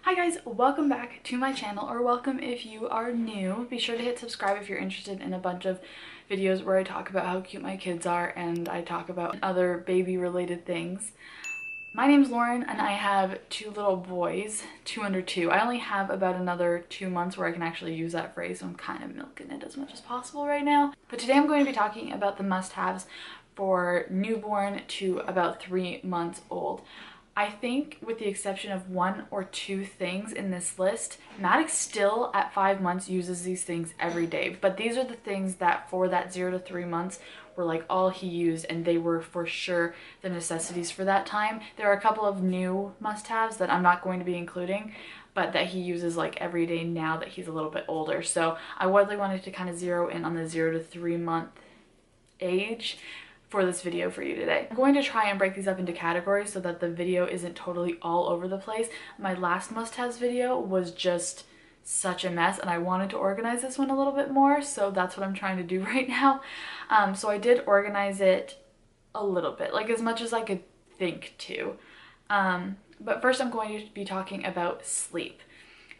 Hi guys, welcome back to my channel, or welcome if you are new. Be sure to hit subscribe if you're interested in a bunch of videos where I talk about how cute my kids are and I talk about other baby related things. My name's Lauren and I have two little boys, 2 under 2. I only have about another 2 months where I can actually use that phrase, so I'm kind of milking it as much as possible right now. But today I'm going to be talking about the must-haves for newborn to about 3 months old. I think with the exception of 1 or 2 things in this list, Maddox still at 5 months uses these things every day. But these are the things that for that 0 to 3 months were like all he used, and they were for sure the necessities for that time. There are a couple of new must-haves that I'm not going to be including, but that he uses like every day now that he's a little bit older. So I really wanted to kind of zero in on the 0 to 3 month age for this video for you today. I'm going to try and break these up into categories so that the video isn't totally all over the place. My last must-haves video was just such a mess and I wanted to organize this one a little bit more, so that's what I'm trying to do right now. So I did organize it a little bit, like as much as I could think to. But first I'm going to be talking about sleep.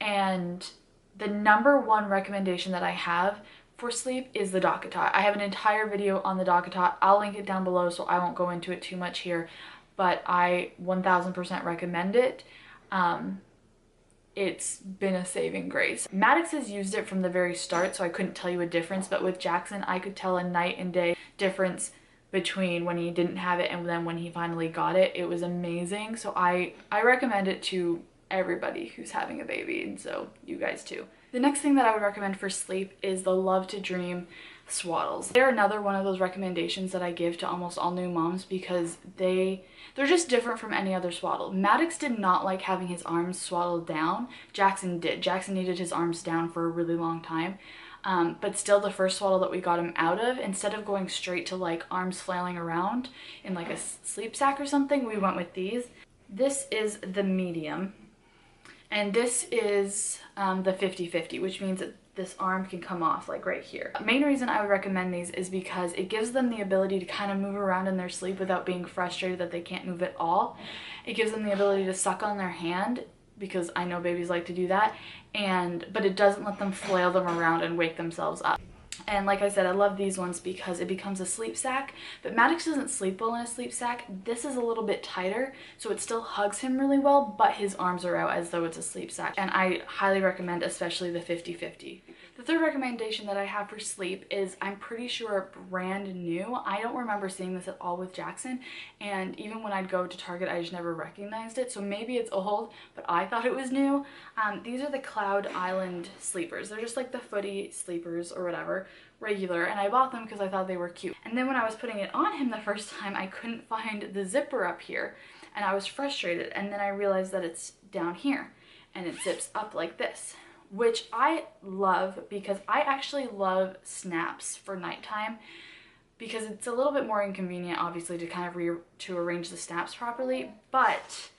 And the #1 recommendation that I have for sleep is the DockATot. I have an entire video on the DockATot. I'll link it down below so I won't go into it too much here, but I 1000% recommend it. It's been a saving grace. Maddox has used it from the very start, so I couldn't tell you a difference, but with Jackson, I could tell a night and day difference between when he didn't have it and then when he finally got it. It was amazing. So I recommend it to everybody who's having a baby, and so you guys too. The next thing that I would recommend for sleep is the Love to Dream swaddles. They're another one of those recommendations that I give to almost all new moms because they're just different from any other swaddle. Maddox did not like having his arms swaddled down. Jackson did. Jackson needed his arms down for a really long time. But still, the first swaddle that we got him out of, instead of going straight to like arms flailing around in like a sleep sack or something, we went with these. This is the medium. And this is the 50-50, which means that this arm can come off like right here. The main reason I would recommend these is because it gives them the ability to kind of move around in their sleep without being frustrated that they can't move at all. It gives them the ability to suck on their hand, because I know babies like to do that, but it doesn't let them flail them around and wake themselves up. And like I said, I love these ones because it becomes a sleep sack, but Maddox doesn't sleep well in a sleep sack. This is a little bit tighter, so it still hugs him really well, but his arms are out as though it's a sleep sack. And I highly recommend especially the 50-50. The third recommendation that I have for sleep is, I'm pretty sure, brand new. I don't remember seeing this at all with Jackson, and even when I'd go to Target, I just never recognized it, so maybe it's old, but I thought it was new. These are the Cloud Island sleepers. They're just like the footy sleepers or whatever, regular, and I bought them because I thought they were cute. And then when I was putting it on him the first time, I couldn't find the zipper up here, and I was frustrated, and then I realized that it's down here, and it zips up like this, which I love because I actually love snaps for nighttime, because it's a little bit more inconvenient, obviously, to kind of arrange the snaps properly, but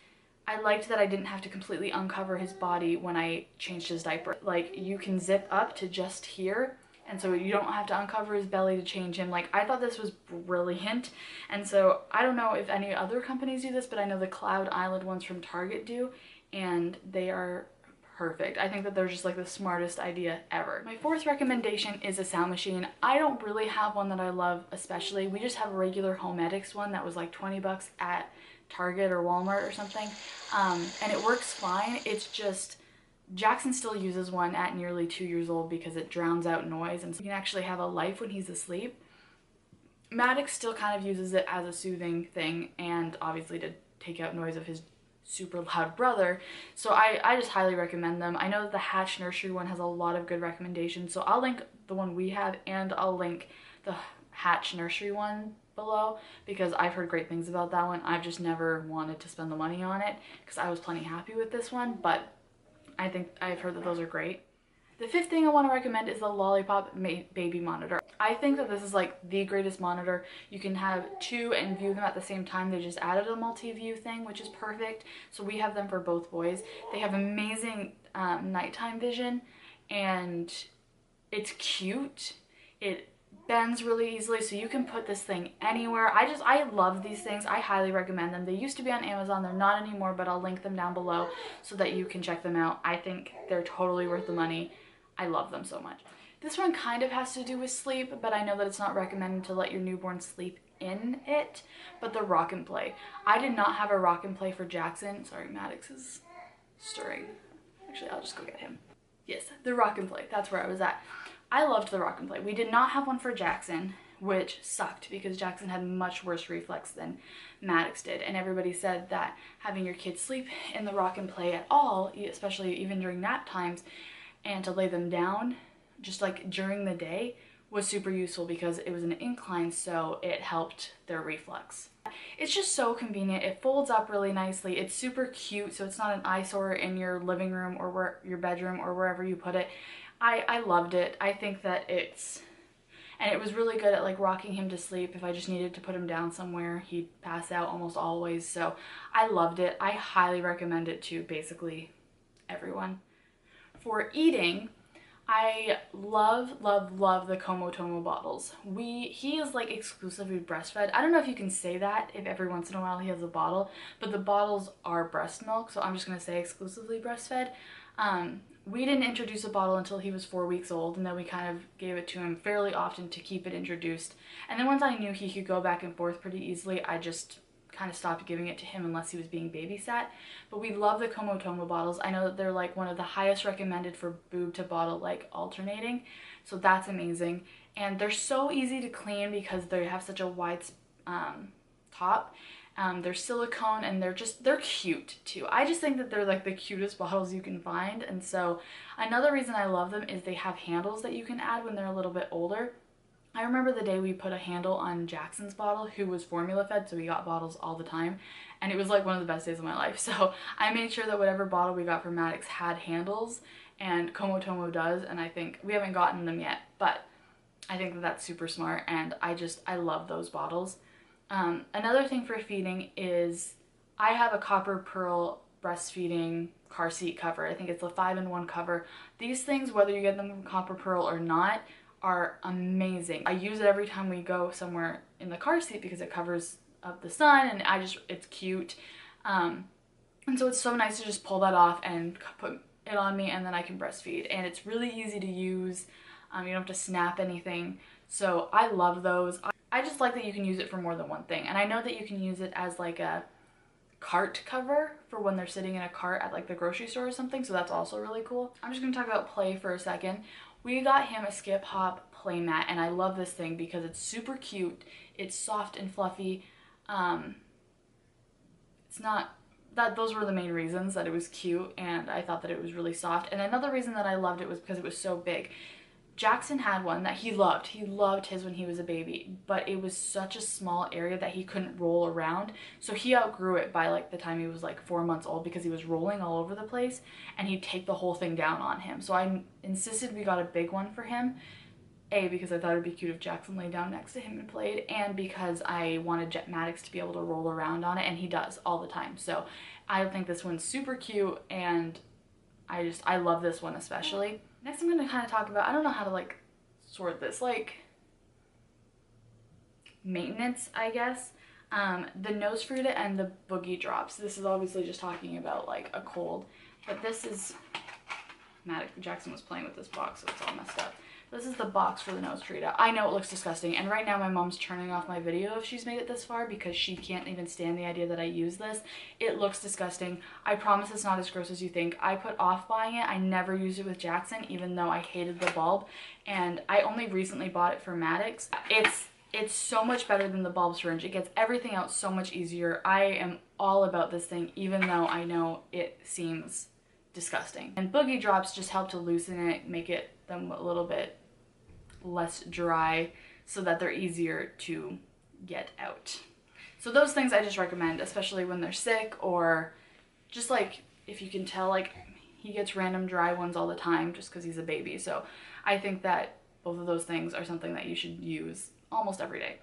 I liked that I didn't have to completely uncover his body when I changed his diaper. Like, you can zip up to just here, and so you don't have to uncover his belly to change him. Like, I thought this was brilliant, and so I don't know if any other companies do this, but I know the Cloud Island ones from Target do, and they are perfect. I think that they're just like the smartest idea ever. My fourth recommendation is a sound machine. I don't really have one that I love especially. We just have a regular Homedics one that was like 20 bucks at Target or Walmart or something, and it works fine. It's just Jackson still uses one at nearly 2 years old because it drowns out noise, and so he can actually have a life when he's asleep. Maddox still kind of uses it as a soothing thing, and obviously to take out noise of his super loud brother, so I just highly recommend them. I know that the Hatch Nursery one has a lot of good recommendations, so I'll link the one we have and I'll link the Hatch Nursery one below because I've heard great things about that one. I've just never wanted to spend the money on it because I was plenty happy with this one, but I think I've heard that those are great. The fifth thing I want to recommend is the Lollipop baby monitor. I think that this is like the greatest monitor. You can have two and view them at the same time. They just added a multi-view thing, which is perfect. So we have them for both boys. They have amazing nighttime vision, and it's cute. It bends really easily, so you can put this thing anywhere. I love these things. I highly recommend them. They used to be on Amazon. They're not anymore, but I'll link them down below so that you can check them out. I think they're totally worth the money. I love them so much. This one kind of has to do with sleep, but I know that it's not recommended to let your newborn sleep in it, but the rock and play. I did not have a rock and play for Jackson. Sorry, Maddox is stirring. Actually, I'll just go get him. Yes, the rock and play. That's where I was at. I loved the rock and play. We did not have one for Jackson, which sucked because Jackson had much worse reflex than Maddox did. And everybody said that having your kids sleep in the rock and play at all, especially even during nap times, and to lay them down just like during the day, was super useful because it was an incline, so it helped their reflex. It's just so convenient. It folds up really nicely. It's super cute, so it's not an eyesore in your living room or your bedroom or wherever you put it. I loved it. I think that and it was really good at like rocking him to sleep. If I just needed to put him down somewhere, he'd pass out almost always. So I loved it. I highly recommend it to basically everyone. For eating, I love the Komotomo bottles. He is like exclusively breastfed. I don't know if you can say that if every once in a while he has a bottle, but the bottles are breast milk, so I'm just gonna say exclusively breastfed. We didn't introduce a bottle until he was 4 weeks old, and then we kind of gave it to him fairly often to keep it introduced. And then once I knew he could go back and forth pretty easily, I just kind of stopped giving it to him unless he was being babysat. But we love the Komotomo bottles. I know that they're like one of the highest recommended for boob to bottle like alternating, so that's amazing. And they're so easy to clean because they have such a wide top. They're silicone and they're cute too. I just think that they're like the cutest bottles you can find. And so another reason I love them is they have handles that you can add when they're a little bit older. I remember the day we put a handle on Jackson's bottle, who was formula fed, so we got bottles all the time, and it was like one of the best days of my life. So I made sure that whatever bottle we got for Maddox had handles, and Komotomo does, and I think we haven't gotten them yet, but I think that that's super smart, and I love those bottles. Another thing for feeding is I have a copper pearl breastfeeding car seat cover. I think it's a 5-in-1 cover. These things, whether you get them from Copper Pearl or not, are amazing. I use it every time we go somewhere in the car seat because it covers up the sun, and it's cute. And so it's so nice to just pull that off and put it on me, and then I can breastfeed. And it's really easy to use. You don't have to snap anything. So I love those. I just like that you can use it for more than one thing. And I know that you can use it as like a cart cover for when they're sitting in a cart at like the grocery store or something. So that's also really cool. I'm just gonna talk about play for a second. We got him a Skip Hop play mat, and I love this thing because it's super cute. It's soft and fluffy. It's not that those were the main reasons that it was cute, and I thought that it was really soft. And another reason that I loved it was because it was so big. Jackson had one that he loved. He loved his when he was a baby, but it was such a small area that he couldn't roll around. So he outgrew it by like the time he was like 4 months old because he was rolling all over the place, and he'd take the whole thing down on him. So I insisted we got a big one for him. A, because I thought it'd be cute if Jackson laid down next to him and played, and because I wanted Maddox to be able to roll around on it, and he does all the time. So I think this one's super cute, and I love this one especially. Next I'm going to kind of talk about, I don't know how to like sort this, like maintenance, I guess. The nose fruita and the boogie drops. This is obviously just talking about like a cold, but this is, Jackson was playing with this box, so it's all messed up. This is the box for the nose fruita. I know it looks disgusting, and right now my mom's turning off my video if she's made it this far because she can't even stand the idea that I use this. It looks disgusting. I promise it's not as gross as you think. I put off buying it. I never used it with Jackson, even though I hated the bulb, and I only recently bought it for Maddox. It's so much better than the bulb syringe. It gets everything out so much easier. I am all about this thing, even though I know it seems disgusting. And boogie drops just help to loosen it, make them a little bit less dry so that they're easier to get out. So those things I just recommend, especially when they're sick, or just like if you can tell, like he gets random dry ones all the time just because he's a baby. So I think that both of those things are something that you should use almost every day.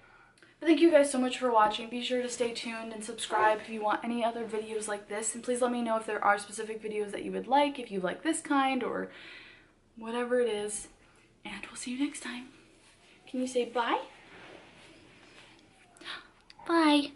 But thank you guys so much for watching. Be sure to stay tuned and subscribe if you want any other videos like this, and please let me know if there are specific videos that you would like, if you like this kind or whatever it is, and we'll see you next time. Can you say bye? Bye.